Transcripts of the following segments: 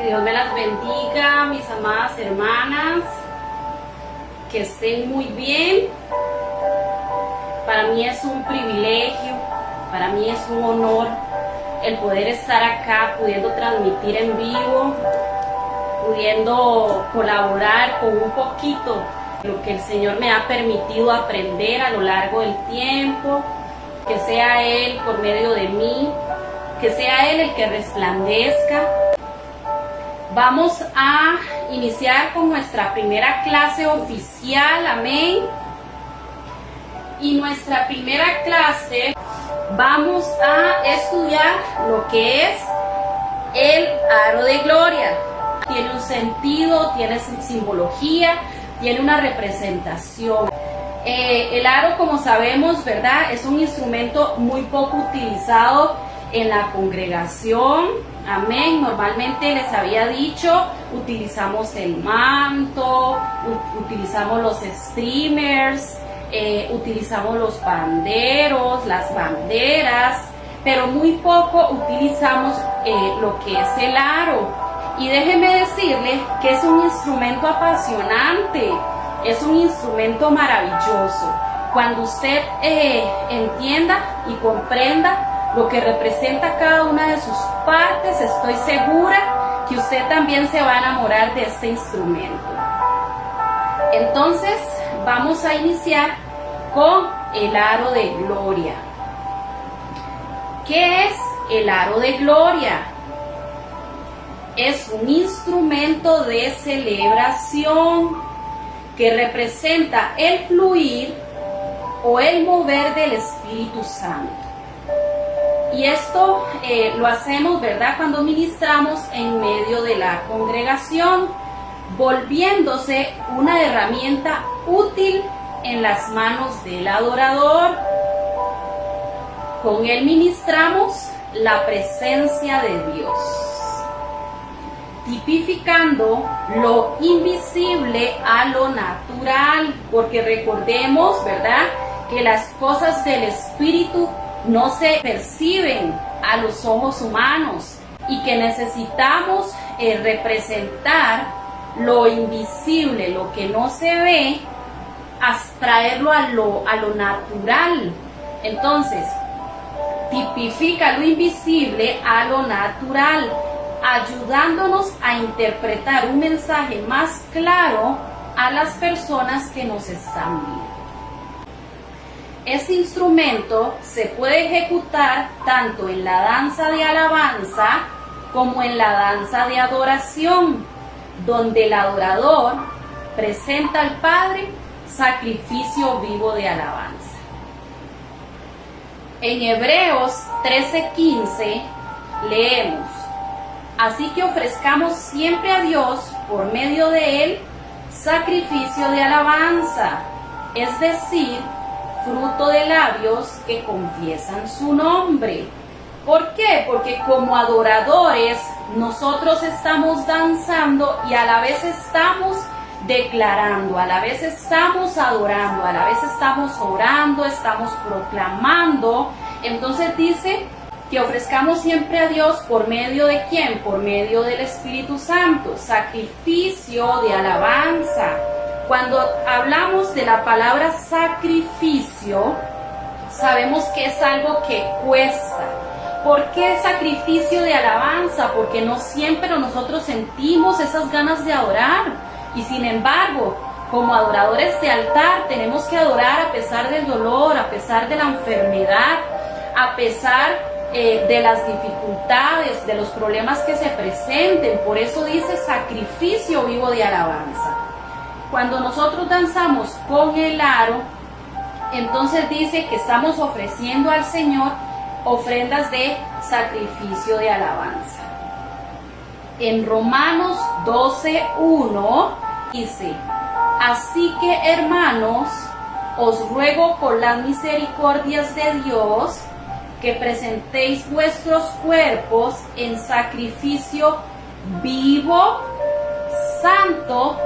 Dios me las bendiga, mis amadas hermanas, que estén muy bien. Para mí es un privilegio, para mí es un honor el poder estar acá, pudiendo transmitir en vivo, pudiendo colaborar con un poquito de lo que el Señor me ha permitido aprender a lo largo del tiempo, que sea Él por medio de mí, que sea Él el que resplandezca. Vamos a iniciar con nuestra primera clase oficial, amén. Y nuestra primera clase vamos a estudiar lo que es el aro de gloria. Tiene un sentido, tiene simbología, tiene una representación. El aro, como sabemos, ¿verdad?, es un instrumento muy poco utilizado en la congregación, amén. Normalmente les había dicho, utilizamos el manto, utilizamos los streamers, utilizamos los panderos, las banderas, pero muy poco utilizamos lo que es el aro. Y déjeme decirle que es un instrumento apasionante, es un instrumento maravilloso. Cuando usted entienda y comprenda lo que representa cada una de sus partes, estoy segura que usted también se va a enamorar de este instrumento. Entonces, vamos a iniciar con el aro de gloria. ¿Qué es el aro de gloria? Es un instrumento de celebración que representa el fluir o el mover del Espíritu Santo. Y esto lo hacemos, ¿verdad?, cuando ministramos en medio de la congregación, volviéndose una herramienta útil en las manos del adorador. Con él ministramos la presencia de Dios, tipificando lo invisible a lo natural, porque recordemos, ¿verdad?, que las cosas del Espíritu no se perciben a los ojos humanos y que necesitamos representar lo invisible, lo que no se ve, traerlo a lo natural. Entonces, tipifica lo invisible a lo natural, ayudándonos a interpretar un mensaje más claro a las personas que nos están viendo. Este instrumento se puede ejecutar tanto en la danza de alabanza como en la danza de adoración, donde el adorador presenta al Padre sacrificio vivo de alabanza. En Hebreos 13:15 leemos: así que ofrezcamos siempre a Dios por medio de Él sacrificio de alabanza, es decir, fruto de labios que confiesan su nombre. ¿Por qué? Porque como adoradores nosotros estamos danzando y a la vez estamos declarando, a la vez estamos adorando, a la vez estamos orando, estamos proclamando. Entonces dice que ofrezcamos siempre a Dios por medio de ¿quién? Por medio del Espíritu Santo, sacrificio de alabanza. Cuando hablamos de la palabra sacrificio, sabemos que es algo que cuesta. ¿Por qué sacrificio de alabanza? Porque no siempre nosotros sentimos esas ganas de adorar. Y sin embargo, como adoradores de altar, tenemos que adorar a pesar del dolor, a pesar de la enfermedad, a pesar de las dificultades, de los problemas que se presenten. Por eso dice sacrificio vivo de alabanza. Cuando nosotros danzamos con el aro, entonces dice que estamos ofreciendo al Señor ofrendas de sacrificio de alabanza. En Romanos 12:1 dice: así que, hermanos, os ruego por las misericordias de Dios que presentéis vuestros cuerpos en sacrificio vivo, santo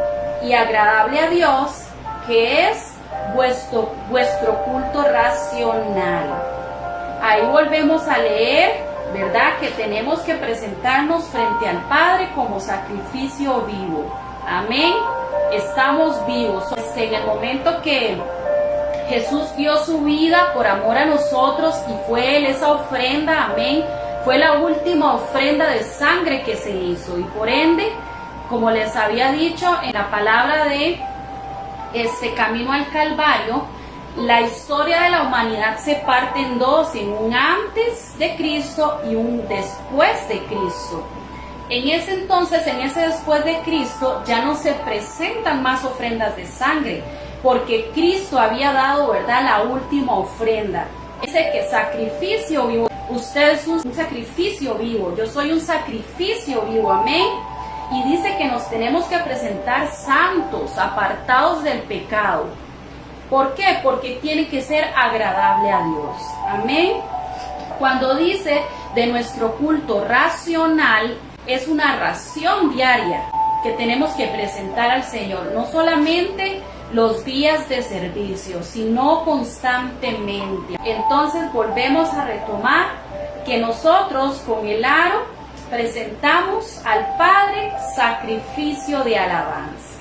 y agradable a Dios, que es vuestro culto racional. Ahí volvemos a leer ¿verdad? Que tenemos que presentarnos frente al Padre como sacrificio vivo. Amén. Estamos vivos. En el momento que Jesús dio su vida por amor a nosotros y fue Él esa ofrenda, amén, fue la última ofrenda de sangre que se hizo, y por ende, como les había dicho en la palabra de camino al Calvario, la historia de la humanidad se parte en dos, en un antes de Cristo y un después de Cristo. En ese entonces, en ese después de Cristo, ya no se presentan más ofrendas de sangre, porque Cristo había dado, ¿verdad?, la última ofrenda. Dice que sacrificio vivo, usted es un sacrificio vivo, yo soy un sacrificio vivo, amén. Y dice que nos tenemos que presentar santos, apartados del pecado. ¿Por qué? Porque tiene que ser agradable a Dios, amén. Cuando dice de nuestro culto racional, es una ración diaria que tenemos que presentar al Señor, no solamente los días de servicio, sino constantemente. Entonces volvemos a retomar que nosotros con el aro presentamos al Padre sacrificio de alabanza.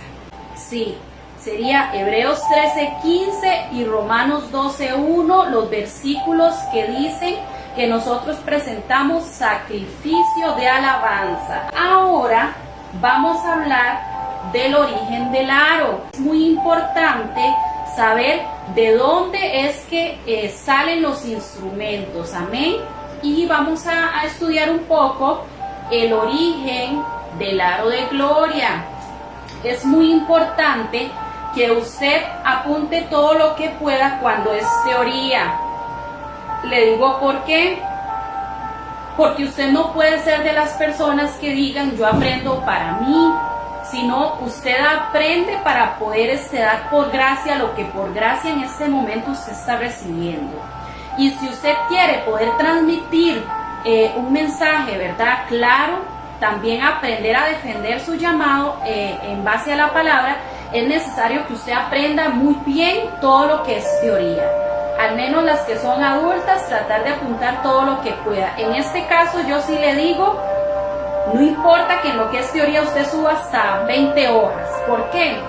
Sí, sería Hebreos 13:15 y Romanos 12:1, los versículos que dicen que nosotros presentamos sacrificio de alabanza. Ahora vamos a hablar del origen del aro. Es muy importante saber de dónde es que salen los instrumentos, amén. Y vamos a estudiar un poco el origen del aro de gloria. Es muy importante que usted apunte todo lo que pueda cuando es teoría. Le digo por qué. Porque usted no puede ser de las personas que digan yo aprendo para mí, sino usted aprende para poder dar por gracia lo que por gracia en este momento usted está recibiendo. Y si usted quiere poder transmitir un mensaje, ¿verdad?, claro, también aprender a defender su llamado en base a la palabra, es necesario que usted aprenda muy bien todo lo que es teoría. Al menos las que son adultas, tratar de apuntar todo lo que pueda. En este caso yo sí le digo, no importa que en lo que es teoría usted suba hasta 20 hojas. ¿Por qué?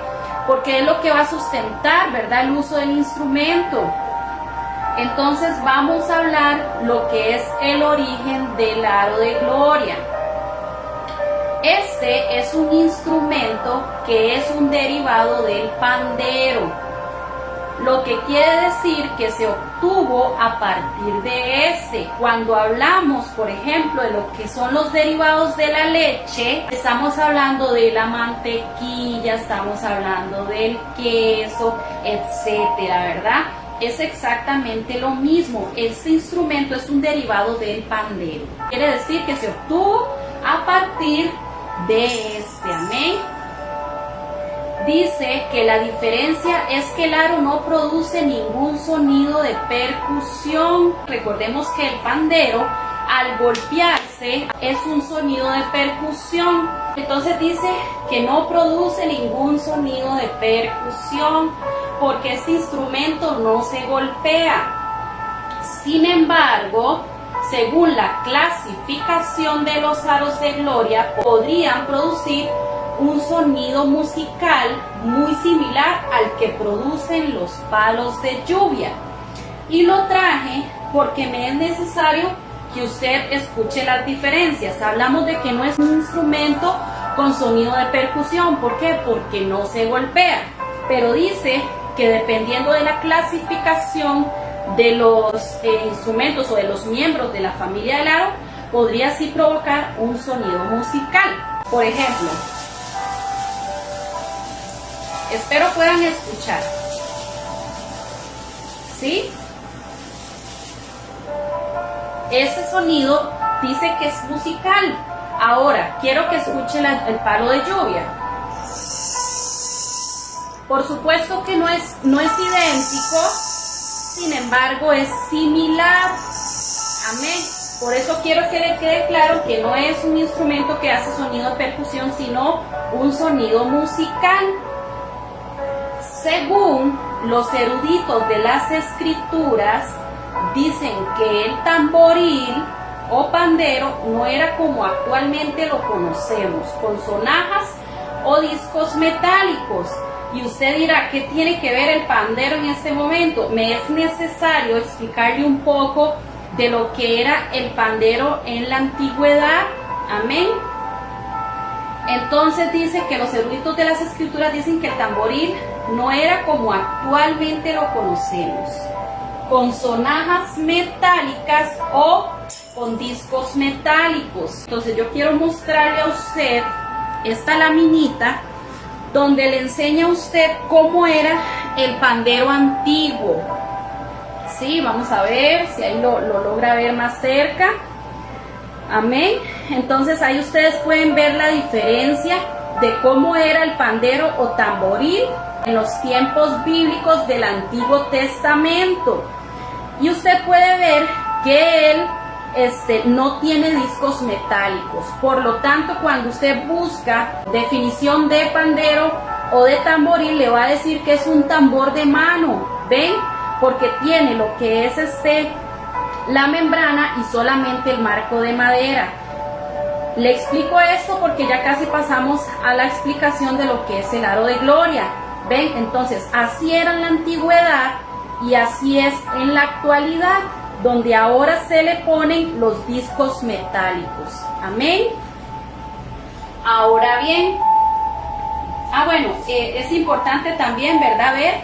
Porque es lo que va a sustentar, ¿verdad?, el uso del instrumento. Entonces vamos a hablar lo que es el origen del aro de gloria. Este es un instrumento que es un derivado del pandero, lo que quiere decir que se obtuvo a partir de este. Cuando hablamos, por ejemplo, de lo que son los derivados de la leche, estamos hablando de la mantequilla, estamos hablando del queso, etcétera, ¿verdad? Es exactamente lo mismo. Este instrumento es un derivado del pandero. Quiere decir que se obtuvo a partir de este, amén. Dice que la diferencia es que el aro no produce ningún sonido de percusión. Recordemos que el pandero, al golpearse, es un sonido de percusión. Entonces dice que no produce ningún sonido de percusión porque este instrumento no se golpea. Sin embargo, según la clasificación de los aros de gloria, podrían producir un sonido musical muy similar al que producen los palos de lluvia. Y lo traje porque me es necesario que usted escuche las diferencias. Hablamos de que no es un instrumento con sonido de percusión. ¿Por qué? Porque no se golpea. Pero dice que dependiendo de la clasificación de los instrumentos o de los miembros de la familia del aro, podría así provocar un sonido musical. Por ejemplo, espero puedan escuchar. ¿Sí? Ese sonido dice que es musical. Ahora, quiero que escuchen el palo de lluvia. Por supuesto que no es idéntico, sin embargo es similar. Amén. Por eso quiero que le quede claro que no es un instrumento que hace sonido de percusión, sino un sonido musical. Según los eruditos de las escrituras, dicen que el tamboril o pandero no era como actualmente lo conocemos, con sonajas o discos metálicos. Y usted dirá, ¿qué tiene que ver el pandero en este momento? Me es necesario explicarle un poco de lo que era el pandero en la antigüedad. Amén. Entonces dice que los eruditos de las escrituras dicen que el tamboril no era como actualmente lo conocemos, con sonajas metálicas o con discos metálicos. Entonces yo quiero mostrarle a usted esta laminita donde le enseña a usted cómo era el pandero antiguo. Sí, vamos a ver si ahí lo logra ver más cerca. Amén. Entonces ahí ustedes pueden ver la diferencia de cómo era el pandero o tamboril en los tiempos bíblicos del Antiguo Testamento. Y usted puede ver que él no tiene discos metálicos. Por lo tanto, cuando usted busca definición de pandero o de tamboril, le va a decir que es un tambor de mano. ¿Ven? Porque tiene lo que es la membrana y solamente el marco de madera. Le explico esto porque ya casi pasamos a la explicación de lo que es el aro de gloria. ¿Ven? Entonces, así era en la antigüedad y así es en la actualidad, donde ahora se le ponen los discos metálicos. Amén. Ahora bien, bueno, es importante también, ¿verdad?, ver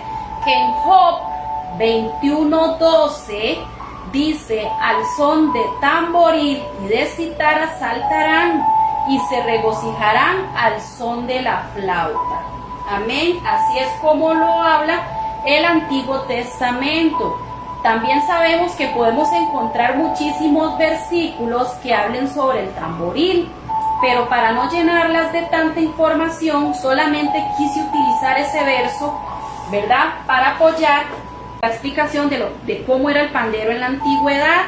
que en Job 21:12 dice: al son de tamboril y de cítara saltarán y se regocijarán al son de la flauta. Amén. Así es como lo habla el Antiguo Testamento. También sabemos que podemos encontrar muchísimos versículos que hablen sobre el tamboril, pero para no llenarlas de tanta información, solamente quise utilizar ese verso, ¿verdad?, para apoyar la explicación de cómo era el pandero en la antigüedad.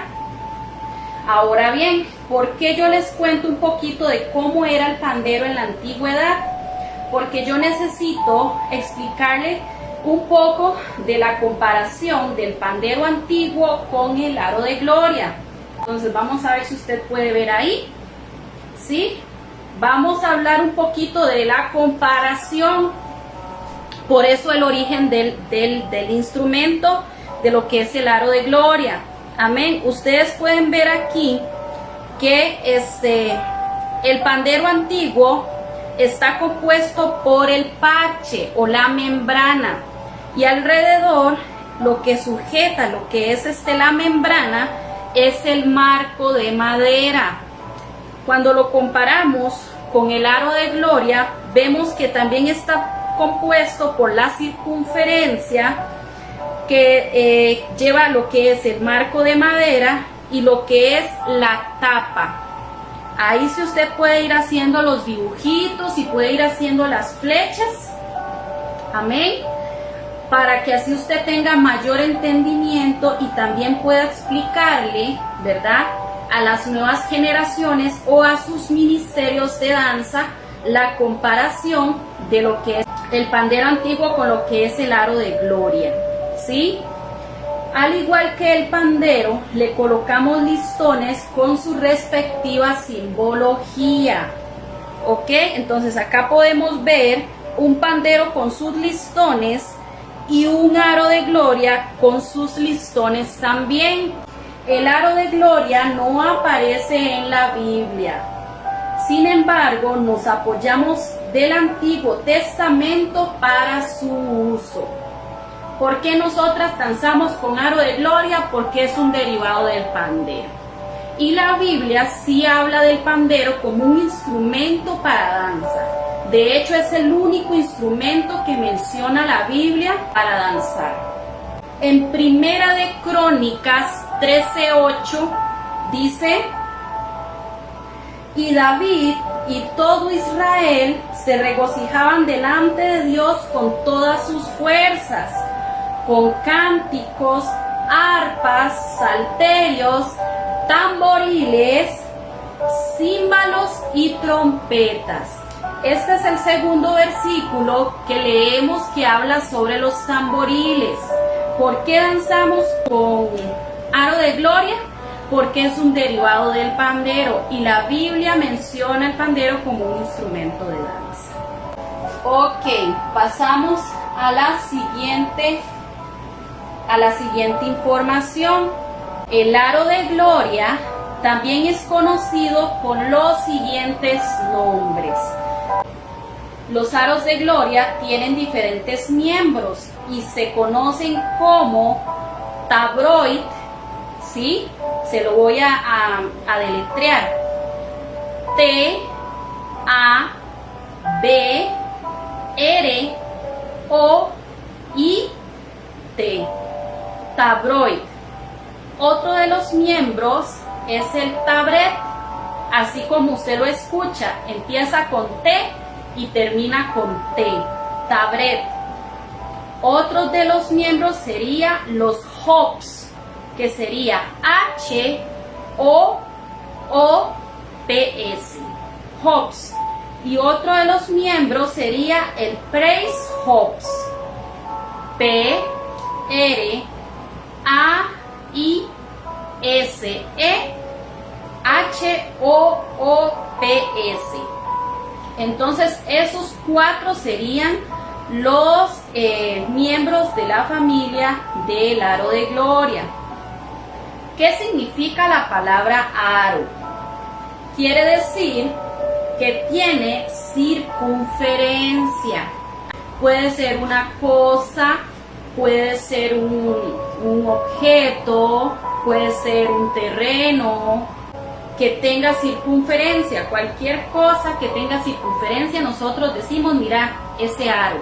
Ahora bien, ¿por qué yo les cuento un poquito de cómo era el pandero en la antigüedad? Porque yo necesito explicarle un poco de la comparación del pandero antiguo con el aro de gloria. Entonces vamos a ver si usted puede ver ahí. ¿Sí? Vamos a hablar un poquito de la comparación. Por eso el origen del instrumento, de lo que es el aro de gloria. Amén. Ustedes pueden ver aquí que el pandero antiguo está compuesto por el parche o la membrana, y alrededor lo que sujeta lo que es la membrana es el marco de madera. Cuando lo comparamos con el aro de gloria, vemos que también está compuesto por la circunferencia que lleva lo que es el marco de madera y lo que es la tapa. Ahí si usted puede ir haciendo los dibujitos y puede ir haciendo las flechas. Amén. Para que así usted tenga mayor entendimiento y también pueda explicarle, ¿verdad?, a las nuevas generaciones o a sus ministerios de danza la comparación de lo que es el pandero antiguo con lo que es el aro de gloria. ¿Sí? Al igual que el pandero, le colocamos listones con su respectiva simbología. ¿Ok? Entonces acá podemos ver un pandero con sus listones y un aro de gloria con sus listones también. El aro de gloria no aparece en la Biblia. Sin embargo, nos apoyamos del Antiguo Testamento para su uso. ¿Por qué nosotras danzamos con aro de gloria? Porque es un derivado del pandero. Y la Biblia sí habla del pandero como un instrumento para danza. De hecho, es el único instrumento que menciona la Biblia para danzar. En Primera de Crónicas 13:8 dice: y David y todo Israel se regocijaban delante de Dios con todas sus fuerzas, con cánticos, arpas, salterios, tamboriles, címbalos y trompetas. Este es el segundo versículo que leemos que habla sobre los tamboriles. ¿Por qué danzamos con aro de gloria? porque es un derivado del pandero y la Biblia menciona el pandero como un instrumento de danza. Ok, pasamos a la siguiente información. El aro de gloria también es conocido con los siguientes nombres. Los aros de gloria tienen diferentes miembros y se conocen como tabroid, ¿sí? Se lo voy a deletrear. T, A, B, R, O, I, T. Tabroid. Otro de los miembros es el tabret, así como usted lo escucha, empieza con T y termina con T, tabret. Otro de los miembros sería los hops, que sería H, O, O, P, S, hops. Y otro de los miembros sería el praise hops, P, R, A, I, S, E, H, O, O, P, S. Entonces esos cuatro serían los miembros de la familia del aro de gloria. ¿Qué significa la palabra aro? Quiere decir que tiene circunferencia. Puede ser una cosa, puede ser un objeto, puede ser un terreno que tenga circunferencia. Cualquier cosa que tenga circunferencia, nosotros decimos, mira, ese aro.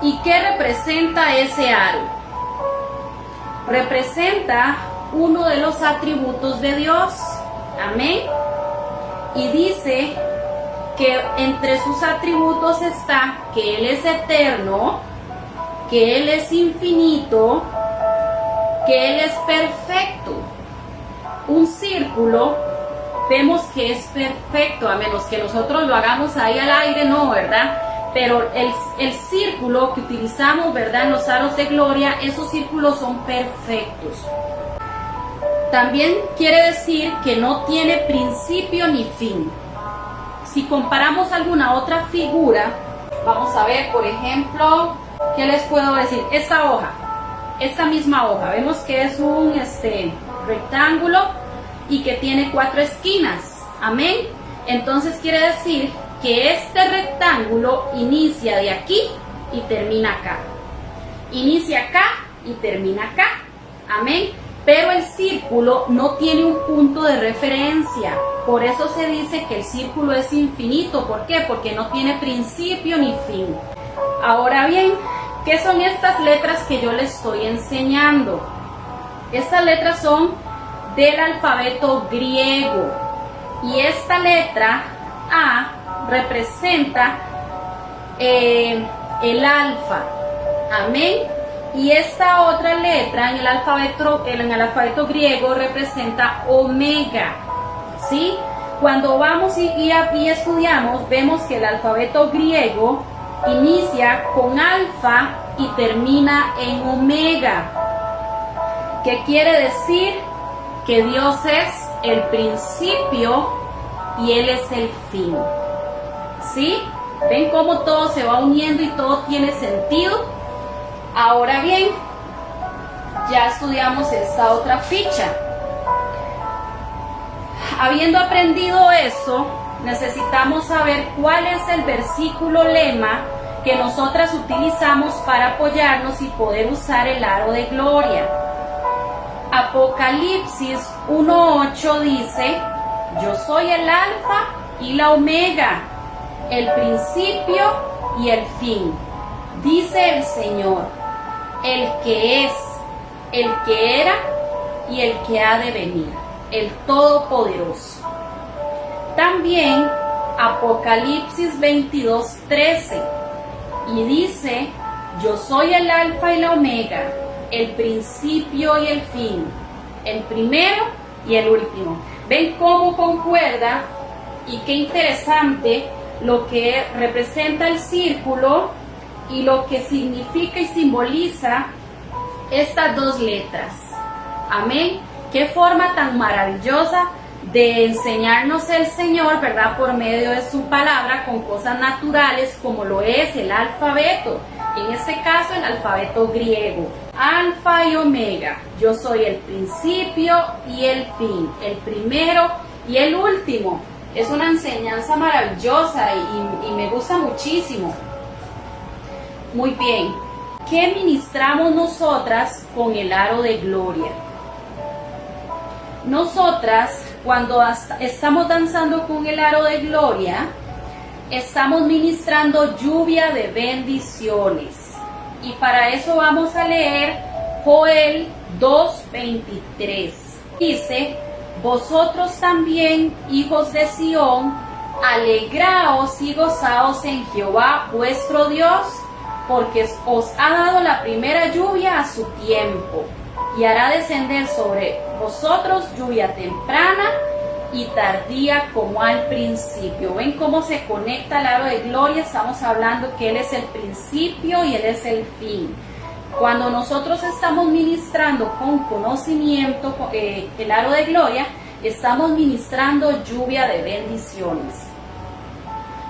¿Y qué representa ese aro? Representa uno de los atributos de Dios. Amén. Y dice que entre sus atributos está que Él es eterno, que Él es infinito, que Él es perfecto. Un círculo, vemos que es perfecto, a menos que nosotros lo hagamos ahí al aire, no, ¿verdad? Pero el círculo que utilizamos, ¿verdad?, en los aros de gloria, esos círculos son perfectos. También quiere decir que no tiene principio ni fin. Si comparamos alguna otra figura, vamos a ver, por ejemplo, ¿qué les puedo decir? Esta hoja, esta misma hoja, vemos que es un rectángulo y que tiene 4 esquinas. Amén. Entonces quiere decir que este rectángulo inicia de aquí y termina acá. Inicia acá y termina acá. Amén. Pero el círculo no tiene un punto de referencia. Por eso se dice que el círculo es infinito. ¿Por qué? Porque no tiene principio ni fin. Ahora bien, ¿qué son estas letras que yo les estoy enseñando? Estas letras son del alfabeto griego. Y esta letra A representa el alfa. Amén. Y esta otra letra en el alfabeto griego representa omega. ¿Sí? Cuando vamos y estudiamos, vemos que el alfabeto griego inicia con alfa y termina en omega. ¿Qué quiere decir? Que Dios es el principio y Él es el fin. ¿Sí? ¿Ven cómo todo se va uniendo y todo tiene sentido? Ahora bien, ya estudiamos esta otra ficha. Habiendo aprendido eso, necesitamos saber cuál es el versículo lema que nosotras utilizamos para apoyarnos y poder usar el aro de gloria. Apocalipsis 1:8 dice: yo soy el alfa y la omega, el principio y el fin, dice el Señor, el que es, el que era y el que ha de venir, el Todopoderoso. También Apocalipsis 22:13 y dice: yo soy el alfa y la omega, el principio y el fin, el primero y el último. ¿Ven cómo concuerda? Y qué interesante lo que representa el círculo y lo que significa y simboliza estas dos letras. Amén. Qué forma tan maravillosa de enseñarnos el Señor, ¿verdad? Por medio de su palabra, con cosas naturales como lo es el alfabeto. En este caso, el alfabeto griego. Alfa y omega. Yo soy el principio y el fin, el primero y el último. Es una enseñanza maravillosa y me gusta muchísimo. Muy bien. ¿Qué ministramos nosotras con el aro de gloria? Nosotras, cuando estamos danzando con el aro de gloria, estamos ministrando lluvia de bendiciones. Y para eso vamos a leer Joel 2:23. Dice: vosotros también, hijos de Sión, alegraos y gozaos en Jehová vuestro Dios, porque os ha dado la primera lluvia a su tiempo, y hará descender sobre vosotros lluvia temprana y tardía como al principio. ¿Ven cómo se conecta el aro de gloria? Estamos hablando que Él es el principio y Él es el fin. Cuando nosotros estamos ministrando con conocimiento el aro de gloria, estamos ministrando lluvia de bendiciones.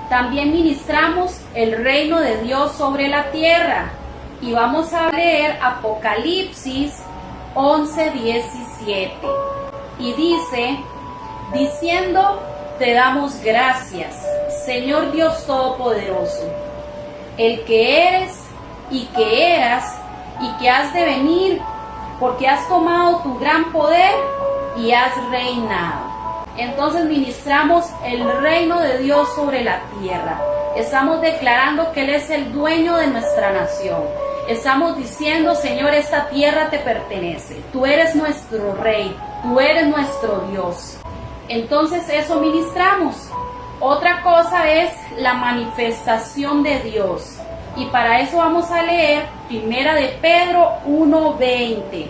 También ministramos el reino de Dios sobre la tierra. Y vamos a leer Apocalipsis 11:17. Y dice: diciendo, te damos gracias, Señor Dios Todopoderoso, el que eres y que eras y que has de venir, porque has tomado tu gran poder y has reinado. Entonces ministramos el reino de Dios sobre la tierra. Estamos declarando que Él es el dueño de nuestra nación. Estamos diciendo: Señor, esta tierra te pertenece. Tú eres nuestro rey, tú eres nuestro Dios. Entonces eso ministramos. Otra cosa es la manifestación de Dios. Y para eso vamos a leer Primera de Pedro 1:20.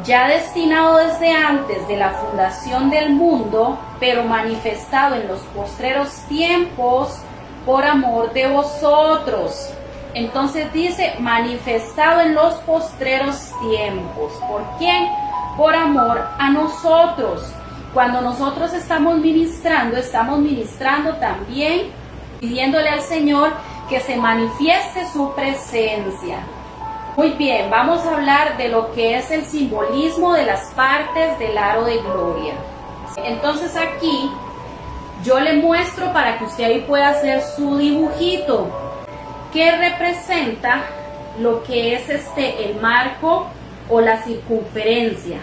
Ya destinado desde antes de la fundación del mundo, pero manifestado en los postreros tiempos por amor de vosotros. Entonces dice: manifestado en los postreros tiempos. ¿Por quién? Por amor a nosotros. Cuando nosotros estamos ministrando también pidiéndole al Señor que se manifieste su presencia. Muy bien, vamos a hablar de lo que es el simbolismo de las partes del aro de gloria. Entonces aquí yo le muestro para que usted ahí pueda hacer su dibujito, que representa lo que es el marco o la circunferencia.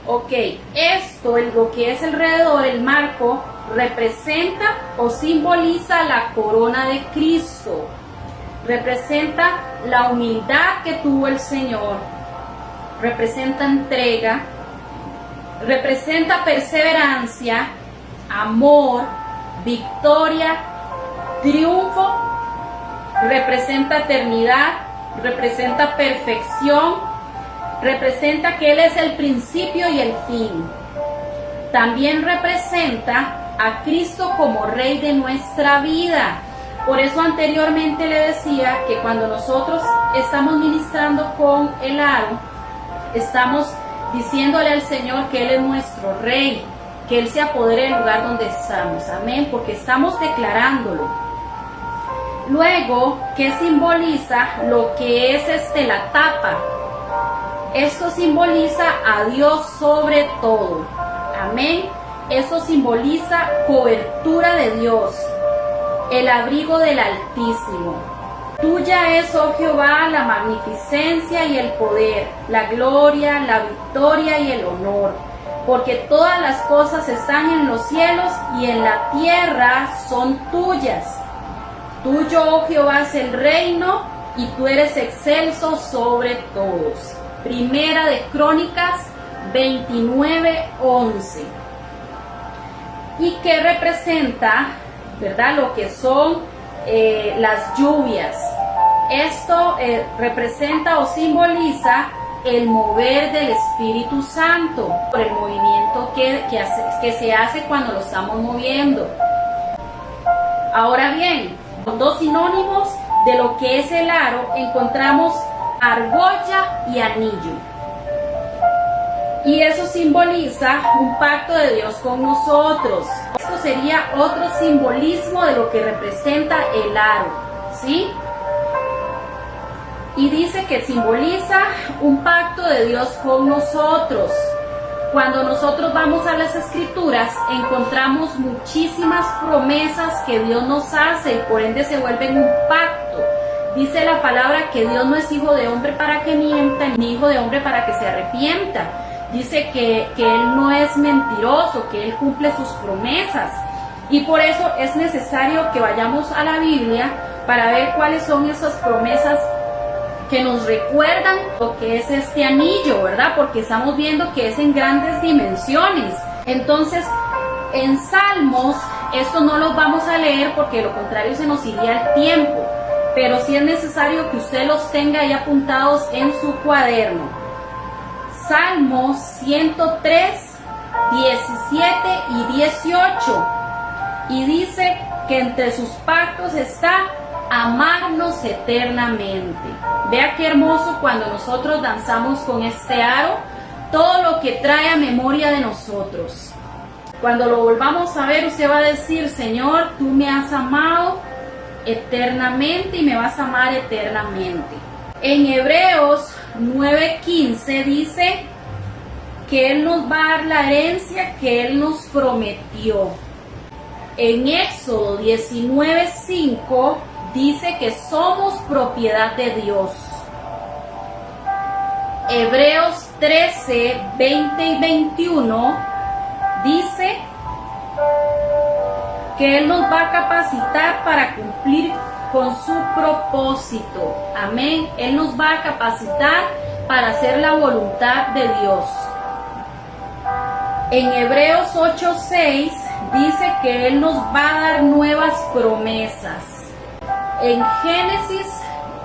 Ok, esto es lo que es alrededor, el marco, representa o simboliza la corona de Cristo. Representa la humildad que tuvo el Señor, representa entrega, representa perseverancia, amor, victoria, triunfo, representa eternidad, representa perfección, representa que Él es el principio y el fin. También representa a Cristo como Rey de nuestra vida. Por eso anteriormente le decía que cuando nosotros estamos ministrando con el aro, estamos diciéndole al Señor que Él es nuestro Rey, que Él se apodere del lugar donde estamos. Amén, porque estamos declarándolo. Luego, ¿qué simboliza lo que es la tapa? Esto simboliza a Dios sobre todo. Amén. Esto simboliza cobertura de Dios, el abrigo del Altísimo. Tuya es, oh Jehová, la magnificencia y el poder, la gloria, la victoria y el honor, porque todas las cosas están en los cielos y en la tierra son tuyas. Tuyo, oh Jehová, es el reino y tú eres excelso sobre todos. Primera de Crónicas 29:11. ¿Y qué representa, verdad? Lo que son las lluvias. Esto representa o simboliza el mover del Espíritu Santo, por el movimiento que se hace cuando lo estamos moviendo. Ahora bien, los dos sinónimos de lo que es el aro encontramos argolla y anillo. Y eso simboliza un pacto de Dios con nosotros. Esto sería otro simbolismo de lo que representa el aro, ¿sí? Y dice que simboliza un pacto de Dios con nosotros. Cuando nosotros vamos a las Escrituras, encontramos muchísimas promesas que Dios nos hace y por ende se vuelven un pacto. Dice la palabra que Dios no es hijo de hombre para que mienta, ni hijo de hombre para que se arrepienta. Dice que Él no es mentiroso, que Él cumple sus promesas. Y por eso es necesario que vayamos a la Biblia para ver cuáles son esas promesas que nos recuerdan lo que es este anillo, ¿verdad? Porque estamos viendo que es en grandes dimensiones. Entonces, en Salmos, esto no lo vamos a leer porque de lo contrario se nos iría el tiempo. Pero sí es necesario que usted los tenga ahí apuntados en su cuaderno. Salmos 103, 17 y 18. Y dice que entre sus pactos está amarnos eternamente. Vea qué hermoso cuando nosotros danzamos con este aro, todo lo que trae a memoria de nosotros. Cuando lo volvamos a ver, usted va a decir: Señor, tú me has amado eternamente y me vas a amar eternamente. En Hebreos 9:15 dice que Él nos va a dar la herencia que Él nos prometió. En Éxodo 19:5 dice que somos propiedad de Dios. Hebreos 13, 20 y 21 dice que Él nos va a capacitar para cumplir con su propósito. Amén. Él nos va a capacitar para hacer la voluntad de Dios. En Hebreos 8:6 dice que Él nos va a dar nuevas promesas. En Génesis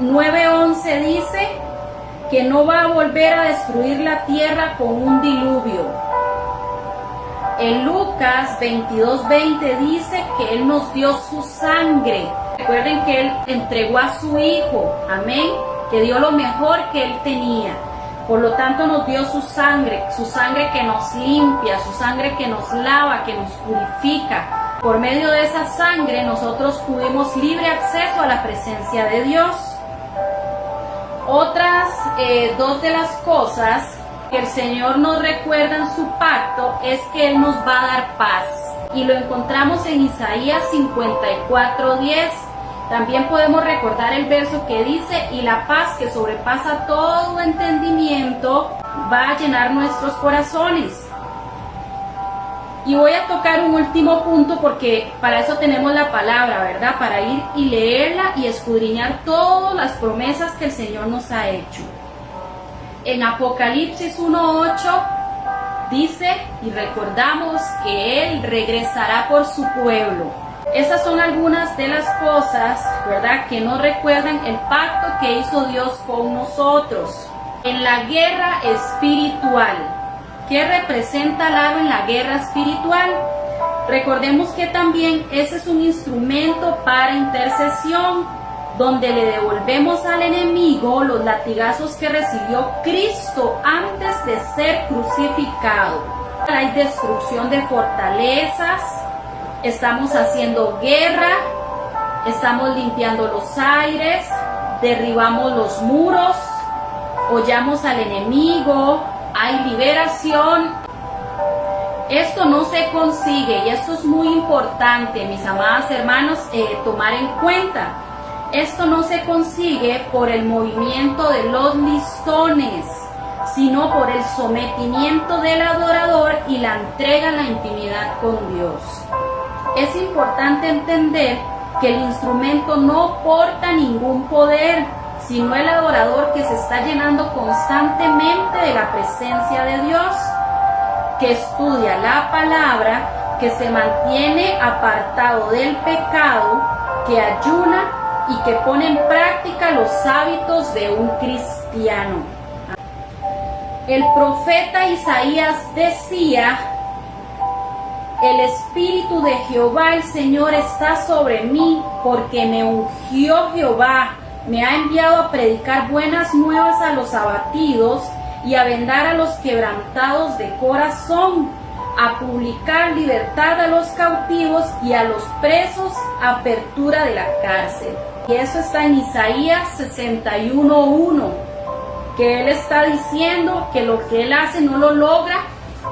9:11 dice que no va a volver a destruir la tierra con un diluvio. En Lucas 22:20 dice que Él nos dio su sangre. Recuerden que Él entregó a su Hijo, amén, que dio lo mejor que Él tenía. Por lo tanto nos dio su sangre que nos limpia, su sangre que nos lava, que nos purifica. Por medio de esa sangre nosotros tuvimos libre acceso a la presencia de Dios. Otras dos de las cosas que el Señor nos recuerda en su pacto es que Él nos va a dar paz. Y lo encontramos en Isaías 54:10. También podemos recordar el verso que dice: y la paz que sobrepasa todo entendimiento va a llenar nuestros corazones. Y voy a tocar un último punto porque para eso tenemos la palabra, ¿verdad? Para ir y leerla y escudriñar todas las promesas que el Señor nos ha hecho. En Apocalipsis 1:8 dice, y recordamos que Él regresará por su pueblo. Esas son algunas de las cosas, ¿verdad?, que nos recuerdan el pacto que hizo Dios con nosotros. En la guerra espiritual, ¿qué representa el aro en la guerra espiritual? Recordemos que también ese es un instrumento para intercesión, donde le devolvemos al enemigo los latigazos que recibió Cristo antes de ser crucificado. Hay destrucción de fortalezas, estamos haciendo guerra, estamos limpiando los aires, derribamos los muros, hollamos al enemigo, hay liberación. Esto no se consigue, y esto es muy importante, mis amadas hermanos, tomar en cuenta. Esto no se consigue por el movimiento de los listones, sino por el sometimiento del adorador y la entrega en la intimidad con Dios. Es importante entender que el instrumento no porta ningún poder, sino el adorador que se está llenando constantemente de la presencia de Dios, que estudia la palabra, que se mantiene apartado del pecado, que ayuna y que pone en práctica los hábitos de un cristiano. El profeta Isaías decía: el Espíritu de Jehová el Señor está sobre mí, porque me ungió Jehová, me ha enviado a predicar buenas nuevas a los abatidos y a vendar a los quebrantados de corazón, a publicar libertad a los cautivos y a los presos apertura de la cárcel. Y eso está en Isaías 61:1, que él está diciendo que lo que él hace no lo logra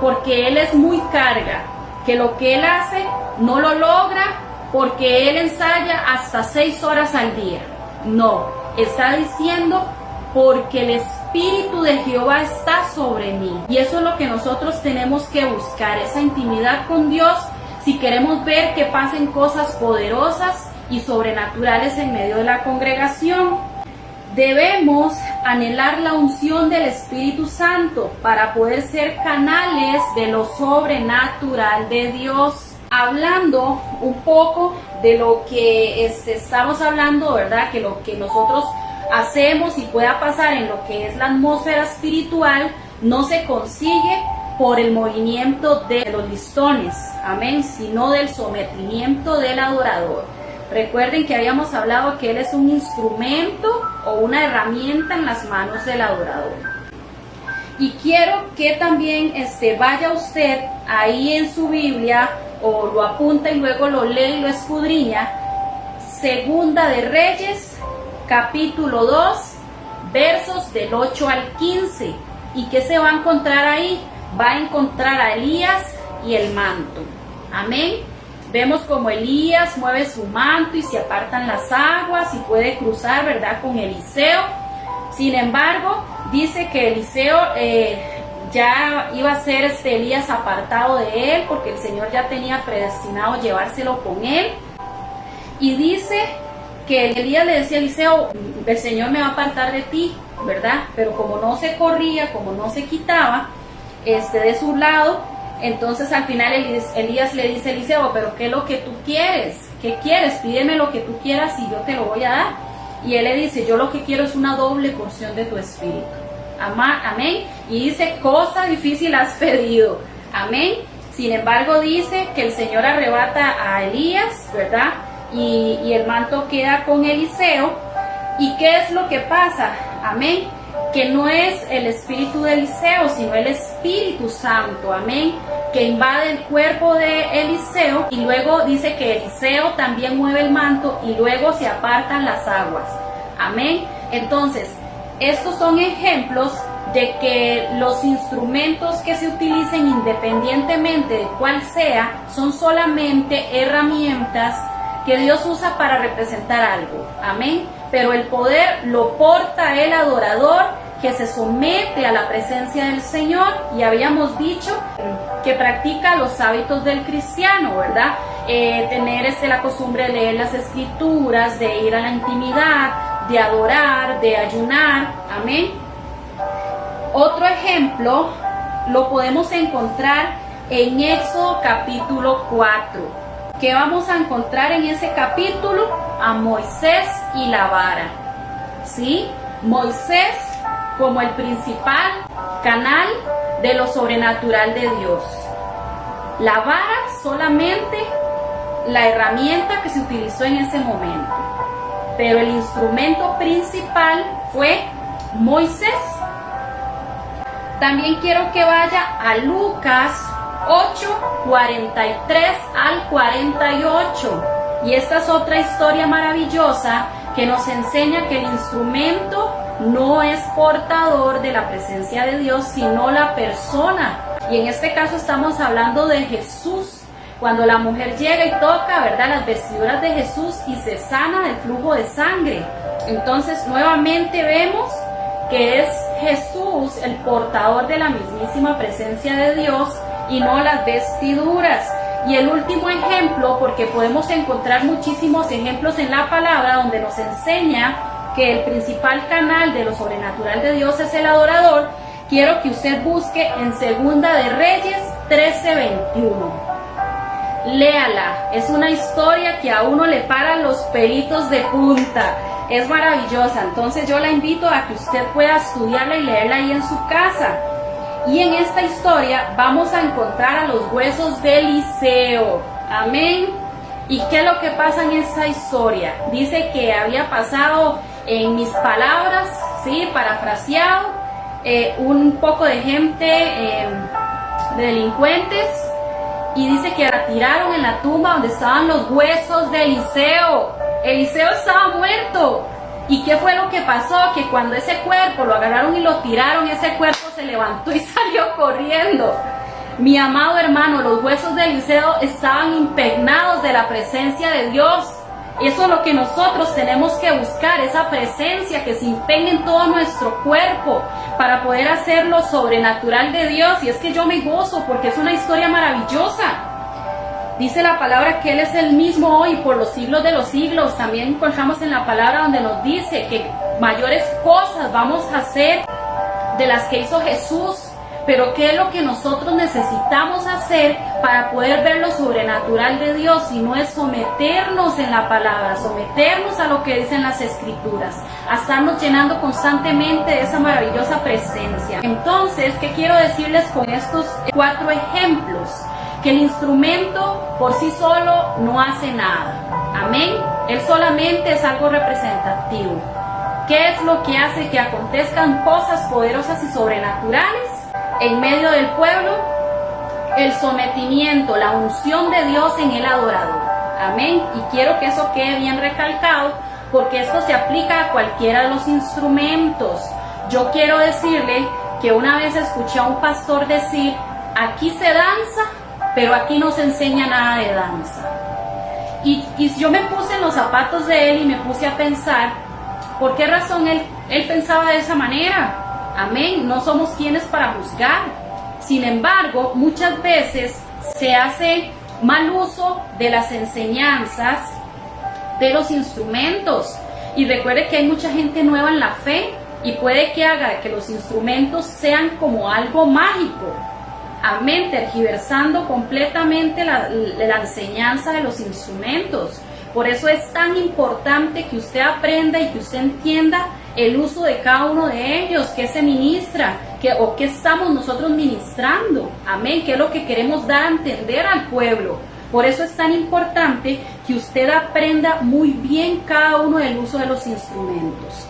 porque él es muy carga, que lo que él hace no lo logra porque él ensaya hasta 6 horas al día. No, está diciendo porque el Espíritu de Jehová está sobre mí. Y eso es lo que nosotros tenemos que buscar, esa intimidad con Dios, si queremos ver que pasen cosas poderosas y sobrenaturales en medio de la congregación. Debemos anhelar la unción del Espíritu Santo para poder ser canales de lo sobrenatural de Dios. Hablando un poco de lo que estamos hablando, ¿verdad? Que lo que nosotros hacemos y pueda pasar en lo que es la atmósfera espiritual no se consigue por el movimiento de los listones, amén, sino del sometimiento del adorador. Recuerden que habíamos hablado que él es un instrumento o una herramienta en las manos del adorador. Y quiero que también vaya usted ahí en su Biblia o lo apunta y luego lo lee y lo escudriña. Segunda de Reyes, capítulo 2, versos del 8 al 15. ¿Y qué se va a encontrar ahí? Va a encontrar a Elías y el manto. Amén. Vemos como Elías mueve su manto y se apartan las aguas y puede cruzar, ¿verdad?, con Eliseo. Sin embargo, dice que Eliseo ya iba a ser Elías apartado de él porque el Señor ya tenía predestinado llevárselo con él. Y dice que Elías le decía a Eliseo, el Señor me va a apartar de ti, ¿verdad? Pero como no se corría, como no se quitaba de su lado, entonces al final Elías le dice a Eliseo, pero ¿qué es lo que tú quieres? ¿Qué quieres? Pídeme lo que tú quieras y yo te lo voy a dar. Y él le dice, yo lo que quiero es una doble porción de tu espíritu. Amén. Y dice, cosa difícil has pedido. Amén. Sin embargo dice que el Señor arrebata a Elías, ¿verdad? Y el manto queda con Eliseo. ¿Y qué es lo que pasa? Amén. Que no es el espíritu de Eliseo, sino el Espíritu Santo, amén, que invade el cuerpo de Eliseo, y luego dice que Eliseo también mueve el manto y luego se apartan las aguas, amén. Entonces, estos son ejemplos de que los instrumentos que se utilicen, independientemente de cuál sea, son solamente herramientas que Dios usa para representar algo, amén. Pero el poder lo porta el adorador que se somete a la presencia del Señor, y habíamos dicho que practica los hábitos del cristiano, ¿verdad? Tener la costumbre de leer las escrituras, de ir a la intimidad, de adorar, de ayunar, amén. Otro ejemplo lo podemos encontrar en Éxodo capítulo 4. ¿Qué vamos a encontrar en ese capítulo? A Moisés y la vara, ¿sí? Moisés como el principal canal de lo sobrenatural de Dios. La vara solamente la herramienta que se utilizó en ese momento, pero el instrumento principal fue Moisés. También quiero que vaya a Lucas 8, 43 al 48. Y esta es otra historia maravillosa que nos enseña que el instrumento no es portador de la presencia de Dios, sino la persona. Y en este caso estamos hablando de Jesús. Cuando la mujer llega y toca, ¿verdad?, las vestiduras de Jesús y se sana del flujo de sangre. Entonces nuevamente vemos que es Jesús el portador de la mismísima presencia de Dios y no las vestiduras. Y el último ejemplo, porque podemos encontrar muchísimos ejemplos en la palabra donde nos enseña que el principal canal de lo sobrenatural de Dios es el adorador, quiero que usted busque en Segunda de Reyes 13:21. Léala, es una historia que a uno le para los pelitos de punta, es maravillosa. Entonces yo la invito a que usted pueda estudiarla y leerla ahí en su casa. Y en esta historia vamos a encontrar a los huesos de Eliseo, amén. ¿Y qué es lo que pasa en esta historia? Dice que había pasado, en mis palabras, sí, parafraseado, un poco de gente, de delincuentes, y dice que la tiraron en la tumba donde estaban los huesos de Eliseo. Eliseo estaba muerto. ¿Y qué fue lo que pasó? Que cuando ese cuerpo lo agarraron y lo tiraron, ese cuerpo se levantó y salió corriendo. Mi amado hermano, los huesos de Eliseo estaban impregnados de la presencia de Dios. Eso es lo que nosotros tenemos que buscar, esa presencia que se impregne en todo nuestro cuerpo para poder hacer lo sobrenatural de Dios. Y es que yo me gozo porque es una historia maravillosa. Dice la palabra que Él es el mismo hoy por los siglos de los siglos. También encontramos en la palabra donde nos dice que mayores cosas vamos a hacer de las que hizo Jesús. Pero ¿qué es lo que nosotros necesitamos hacer para poder ver lo sobrenatural de Dios? Si no es someternos en la palabra, someternos a lo que dicen las Escrituras, a estarnos llenando constantemente de esa maravillosa presencia. Entonces, ¿qué quiero decirles con estos 4 ejemplos? Que el instrumento por sí solo no hace nada. Amén. Él solamente es algo representativo. ¿Qué es lo que hace que acontezcan cosas poderosas y sobrenaturales en medio del pueblo? El sometimiento, la unción de Dios en el adorador. Amén. Y quiero que eso quede bien recalcado, porque esto se aplica a cualquiera de los instrumentos. Yo quiero decirle que una vez escuché a un pastor decir: aquí se danza, pero aquí no se enseña nada de danza. Y yo me puse en los zapatos de él y me puse a pensar, ¿por qué razón él pensaba de esa manera? Amén, no somos quienes para juzgar. Sin embargo, muchas veces se hace mal uso de las enseñanzas de los instrumentos. Y recuerde que hay mucha gente nueva en la fe y puede que haga que los instrumentos sean como algo mágico. Amén, tergiversando completamente la enseñanza de los instrumentos. Por eso es tan importante que usted aprenda y que usted entienda el uso de cada uno de ellos, qué se ministra, o qué estamos nosotros ministrando. Amén, qué es lo que queremos dar a entender al pueblo. Por eso es tan importante que usted aprenda muy bien cada uno del uso de los instrumentos.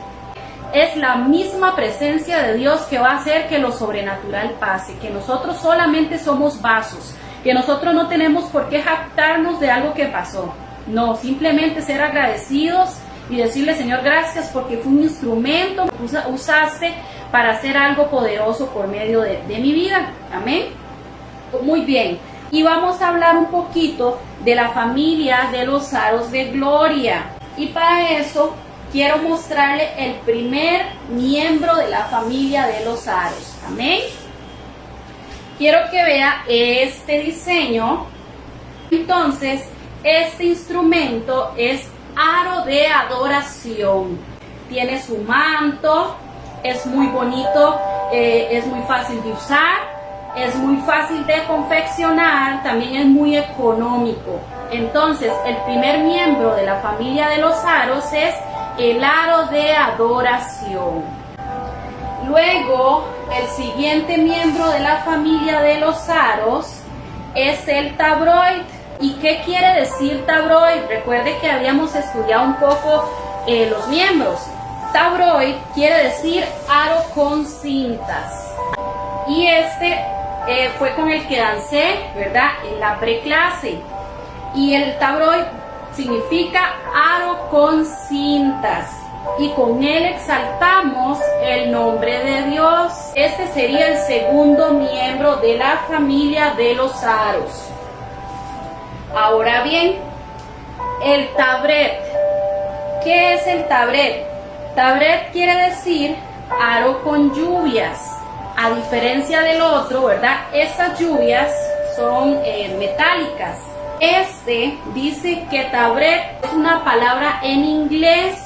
Es la misma presencia de Dios que va a hacer que lo sobrenatural pase, que nosotros solamente somos vasos, que nosotros no tenemos por qué jactarnos de algo que pasó. No, simplemente ser agradecidos y decirle: Señor, gracias porque fue un instrumento que usaste para hacer algo poderoso por medio de mi vida. Amén. Muy bien. Y vamos a hablar un poquito de la familia de los aros de gloria. Y para eso quiero mostrarle el primer miembro de la familia de los aros. Amén. Quiero que vea este diseño. Entonces, este instrumento es aro de adoración. Tiene su manto, es muy bonito, es muy fácil de usar, es muy fácil de confeccionar, también es muy económico. Entonces, el primer miembro de la familia de los aros es el aro de adoración. Luego, el siguiente miembro de la familia de los aros es el tabroid. ¿Y qué quiere decir tabroid? Recuerde que habíamos estudiado un poco los miembros. Tabroid quiere decir aro con cintas. Y este fue con el que dancé, ¿verdad? En la preclase. Y el tabroid significa aro con cintas. Y con él exaltamos el nombre de Dios. Este sería el segundo miembro de la familia de los aros. Ahora bien, el tabret. ¿Qué es el tabret? Tabret quiere decir aro con lluvias. A diferencia del otro, ¿verdad? Estas lluvias son metálicas. Este dice que tabret es una palabra en inglés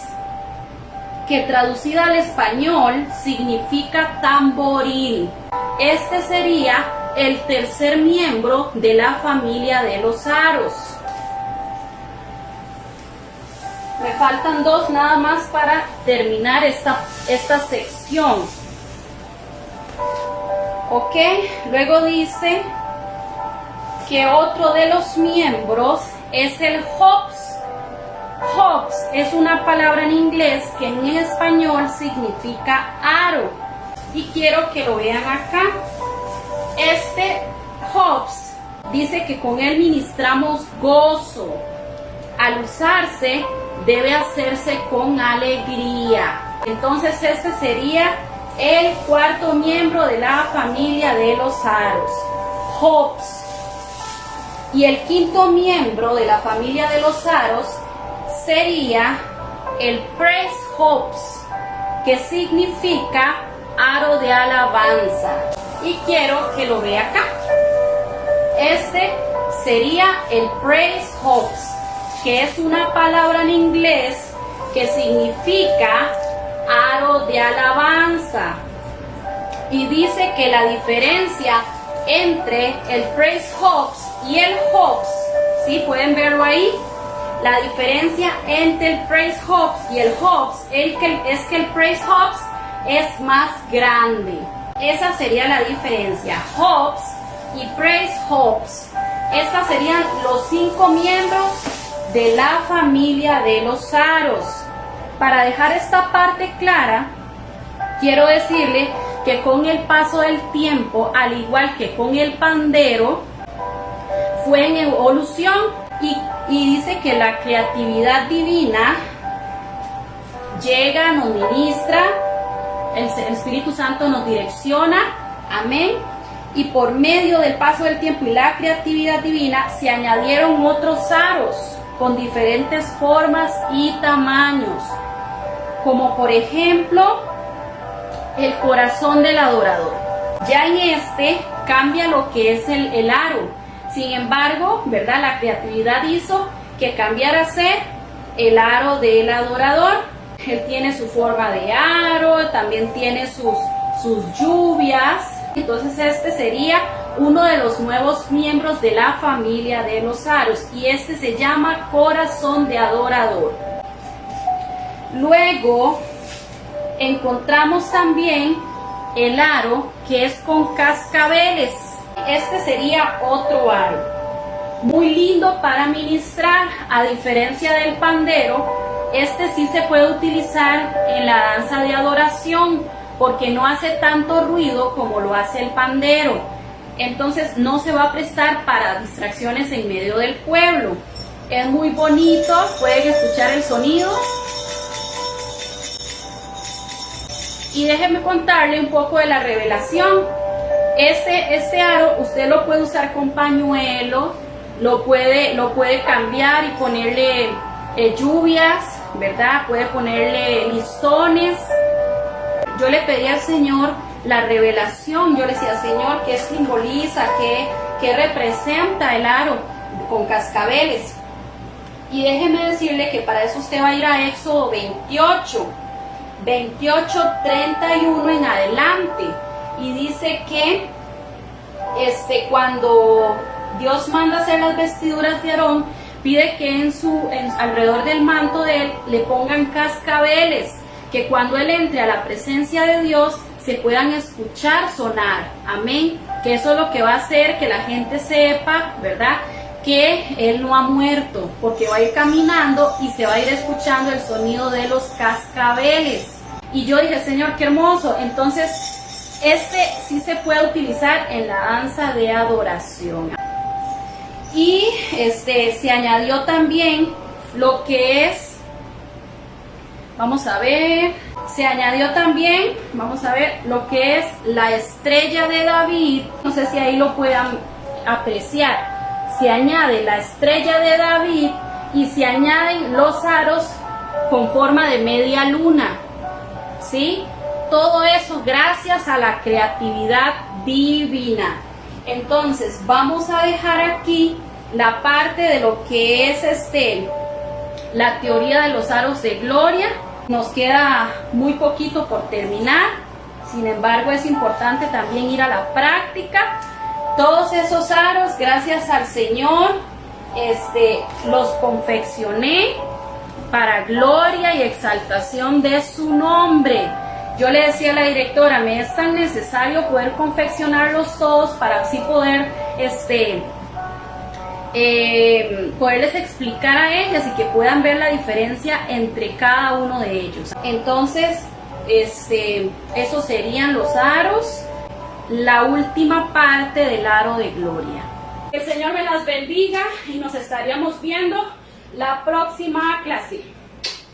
que traducida al español significa tamboril. Este sería el tercer miembro de la familia de los aros. Me faltan dos nada más para terminar esta sección. Ok, luego dice que otro de los miembros es el hops. Hops es una palabra en inglés que en español significa aro. y quiero que lo vean acá. Este Hobbs dice que con él ministramos gozo. Al usarse, debe hacerse con alegría. Entonces este sería el cuarto miembro de la familia de los aros, Hobbs. Y el quinto miembro de la familia de los aros sería el Praise Hobbs, que significa aro de alabanza. Y quiero que lo vea acá. Este sería el Praise Hobbs, que es una palabra en inglés que significa aro de alabanza. Y dice que la diferencia entre el Praise Hobbs y el Hobbs, ¿sí? Pueden verlo ahí. La diferencia entre el Praise Hobbs y el Hobbs es que el Praise Hobbs es más grande. Esa sería la diferencia. Hobbs y Praise Hobbs. Estas serían los 5 miembros de la familia de los aros. Para dejar esta parte clara, quiero decirle que con el paso del tiempo, al igual que con el pandero, fue en evolución y dice que la creatividad divina llega, nos ministra, el Espíritu Santo nos direcciona, amén, y por medio del paso del tiempo y la creatividad divina se añadieron otros aros con diferentes formas y tamaños, como por ejemplo el corazón del adorador. Ya en este cambia lo que es el aro. Sin embargo, ¿verdad? La creatividad hizo que cambiara a ser el aro del adorador. Él tiene su forma de aro, también tiene sus lluvias. Entonces este sería uno de los nuevos miembros de la familia de los aros, y este se llama corazón de adorador. Luego encontramos también el aro que es con cascabeles. Este sería otro aro, muy lindo para ministrar. A diferencia del pandero, este sí se puede utilizar en la danza de adoración, porque no hace tanto ruido como lo hace el pandero. Entonces no se va a prestar para distracciones en medio del pueblo. Es muy bonito, pueden escuchar el sonido. Y déjenme contarle un poco de la revelación. Este aro usted lo puede usar con pañuelo, lo puede cambiar y ponerle lluvias, ¿verdad? Puede ponerle listones. Yo le pedí al Señor la revelación. Yo le decía, Señor, ¿qué simboliza? ¿Qué representa el aro con cascabeles? Y déjeme decirle que para eso usted va a ir a Éxodo 28:31 en adelante, y dice que cuando Dios manda hacer las vestiduras de Aarón, pide que alrededor del manto de él le pongan cascabeles, que cuando él entre a la presencia de Dios se puedan escuchar sonar, amén, que eso es lo que va a hacer que la gente sepa, ¿verdad?, que él no ha muerto, porque va a ir caminando y se va a ir escuchando el sonido de los cascabeles. Y yo dije, Señor, qué hermoso. Entonces este sí se puede utilizar en la danza de adoración. Y se añadió también lo que es, se añadió también lo que es la estrella de David. No sé si ahí lo puedan apreciar. Se añade la estrella de David y se añaden los aros con forma de media luna, ¿sí? Todo eso gracias a la creatividad divina. Entonces vamos a dejar aquí la parte de lo que es la teoría de los aros de gloria. Nos queda muy poquito por terminar, sin embargo es importante también ir a la práctica. Todos esos aros, gracias al Señor, los confeccioné para gloria y exaltación de su nombre. Yo le decía a la directora, me es tan necesario poder confeccionarlos todos para así poder poderles explicar a ellas y que puedan ver la diferencia entre cada uno de ellos. Entonces esos serían los aros, la última parte del aro de gloria. Que el Señor me las bendiga y nos estaríamos viendo la próxima clase.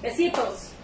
Besitos.